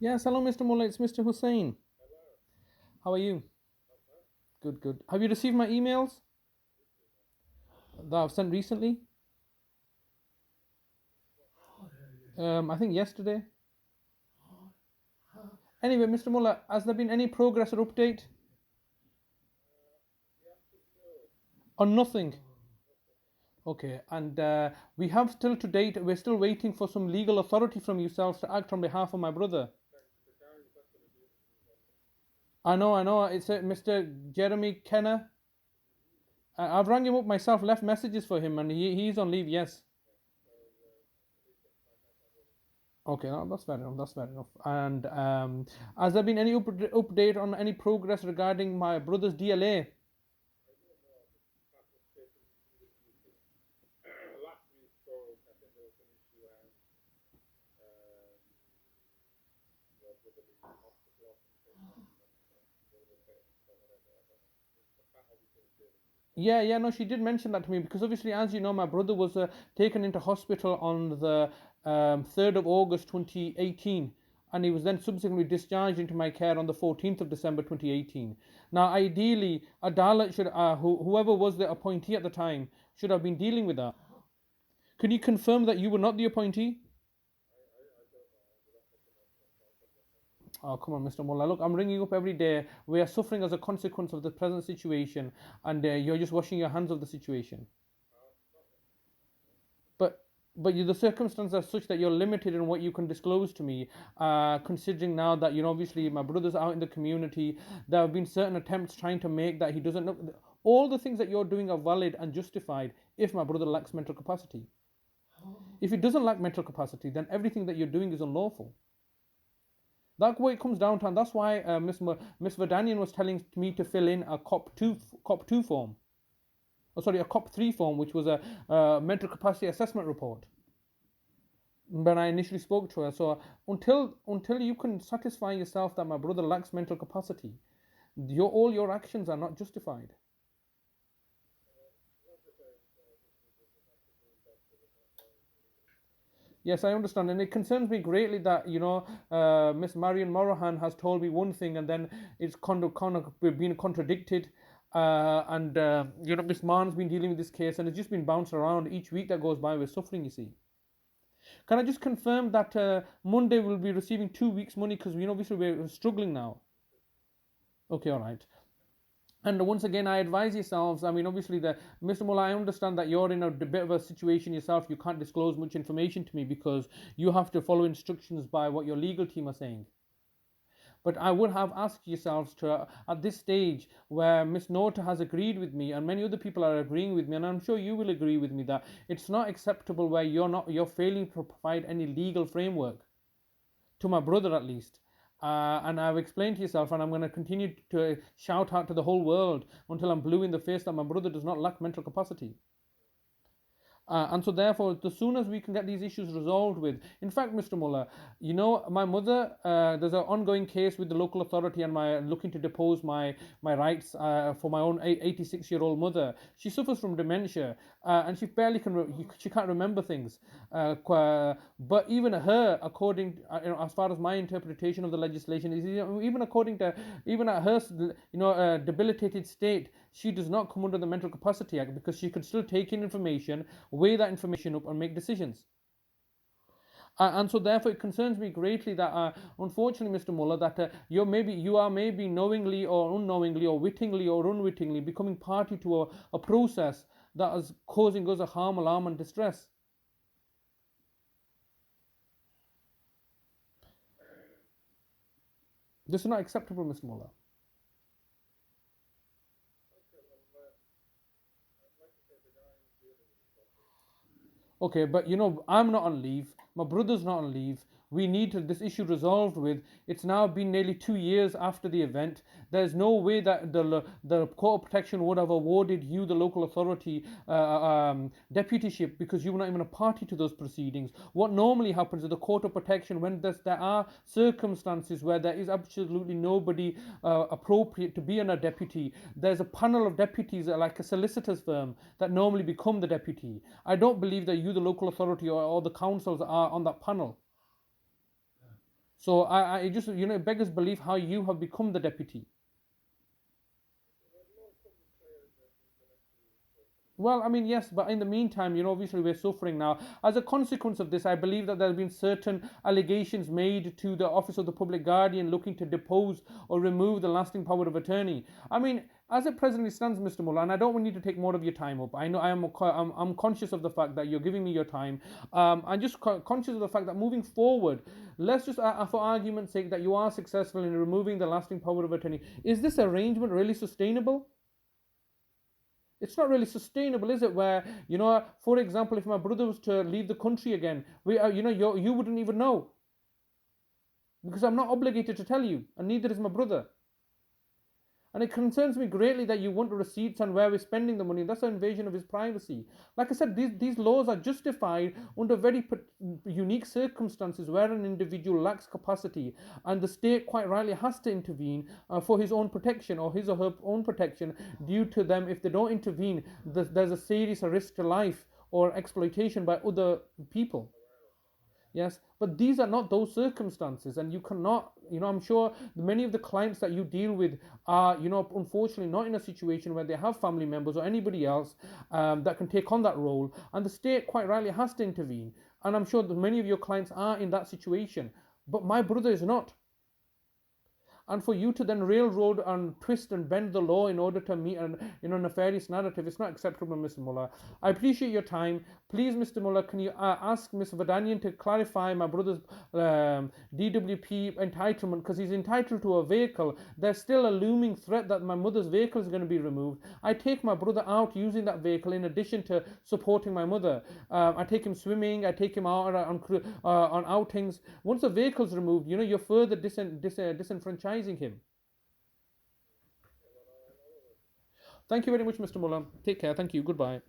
Yes, hello, Mr. Mulla. It's Mr. Hussein. How are you? Good, good. Have you received my emails that I've sent recently? I think yesterday. Anyway, Mr. Mulla, has there been any progress or update on nothing? Okay, and we have still to date, we're still waiting for some legal authority from yourselves to act on behalf of my brother. I know. It's Mr. Jeremy Kenner. I've rang him up myself, left messages for him, and he's on leave, yes. Okay, no, that's fair enough. That's fair enough. And has there been any update on any progress regarding my brother's DLA? Yeah, yeah, no, she did mention that to me because obviously, as you know, my brother was taken into hospital on the 3rd of August 2018, and he was then subsequently discharged into my care on the 14th of December 2018. Now, ideally, Adalat should, whoever was the appointee at the time, should have been dealing with that. Can you confirm that you were not the appointee? Oh, come on, Mr. Mullah. Look, I'm ringing you up every day. We are suffering as a consequence of the present situation, and you're just washing your hands of the situation. But the circumstances are such that you're limited in what you can disclose to me. Considering now that obviously my brother's out in the community, there have been certain attempts trying to make that he doesn't know. All the things that you're doing are valid and justified if my brother lacks mental capacity. If he doesn't lack mental capacity, then everything that you're doing is unlawful. That's what it comes down to, and that's why Miss Verdanian was telling me to fill in a COP2 form. Oh, sorry, a COP3 form, which was a mental capacity assessment report. When I initially spoke to her, so until you can satisfy yourself that my brother lacks mental capacity, all your actions are not justified. Yes, I understand, and it concerns me greatly that Miss Marion Morahan has told me one thing, and then it's kind of been contradicted. And Miss Man's been dealing with this case, and it's just been bounced around. Each week that goes by, we're suffering. You see. Can I just confirm that Monday we'll be receiving 2 weeks' money because obviously we're struggling now. Okay, all right. And once again, I advise yourselves. I mean, obviously, Mr. Mullah, I understand that you're in a bit of a situation yourself. You can't disclose much information to me because you have to follow instructions by what your legal team are saying. But I would have asked yourselves to, at this stage where Miss Nota has agreed with me and many other people are agreeing with me, and I'm sure you will agree with me that it's not acceptable where you're failing to provide any legal framework to my brother at least. And I've explained to yourself, and I'm going to continue to shout out to the whole world until I'm blue in the face that my brother does not lack mental capacity. And so, therefore, the soon as we can get these issues resolved with, in fact, Mr. Mullah, my mother, there's an ongoing case with the local authority, and my looking to depose my rights for my own 86-year-old mother. She suffers from dementia, and she barely she can't remember things. But even her, according, as far as my interpretation of the legislation is, even according to even at her, debilitated state, she does not come under the Mental Capacity Act because she could still take in information, weigh that information up, and make decisions. And so, therefore, it concerns me greatly that, unfortunately, Mr. Mullah, that you are maybe knowingly or unknowingly or wittingly or unwittingly becoming party to a process that is causing us a harm, alarm, and distress. This is not acceptable, Mr. Mullah. Okay, but I'm not on leave. My brother's not on leave. We need this issue resolved with. It's now been nearly 2 years after the event. There's no way that the Court of Protection would have awarded you, the local authority, deputyship because you were not even a party to those proceedings. What normally happens is the Court of Protection, when there are circumstances where there is absolutely nobody appropriate to be on a deputy, there's a panel of deputies like a solicitor's firm that normally become the deputy. I don't believe that you, the local authority, or the councils are on that panel. So I just, it beggars belief how you have become the deputy. Well, I mean, yes, but in the meantime, obviously we're suffering now. As a consequence of this, I believe that there have been certain allegations made to the Office of the Public Guardian looking to depose or remove the lasting power of attorney. I mean, as it presently stands, Mr. Mullah, and I don't want you to take more of your time up. I know I'm conscious of the fact that you're giving me your time. I'm just conscious of the fact that moving forward, let's just, for argument's sake, that you are successful in removing the lasting power of attorney. Is this arrangement really sustainable? It's not really sustainable, is it? Where, for example, if my brother was to leave the country again, you wouldn't even know, because I'm not obligated to tell you, and neither is my brother. And it concerns me greatly that you want receipts on where we're spending the money. That's an invasion of his privacy. Like I said, these laws are justified under very unique circumstances where an individual lacks capacity, and the state quite rightly has to intervene for his own protection or his or her own protection. Due to them, if they don't intervene, there's a serious risk to life or exploitation by other people. Yes, but these are not those circumstances, and you cannot, I'm sure many of the clients that you deal with are, unfortunately not in a situation where they have family members or anybody else that can take on that role, and the state quite rightly has to intervene. And I'm sure that many of your clients are in that situation, but my brother is not. And for you to then railroad and twist and bend the law in order to meet an nefarious narrative, it's not acceptable, Mr. Mullah. I appreciate your time. Please, Mr. Mullah, can you ask Ms. Vadanian to clarify my brother's DWP entitlement, because he's entitled to a vehicle. There's still a looming threat that my mother's vehicle is going to be removed. I take my brother out using that vehicle in addition to supporting my mother. I take him swimming, I take him out on outings. Once the vehicle's removed, you're further disenfranchising him. Thank you very much, Mr. Mullah. Take care. Thank you. Goodbye.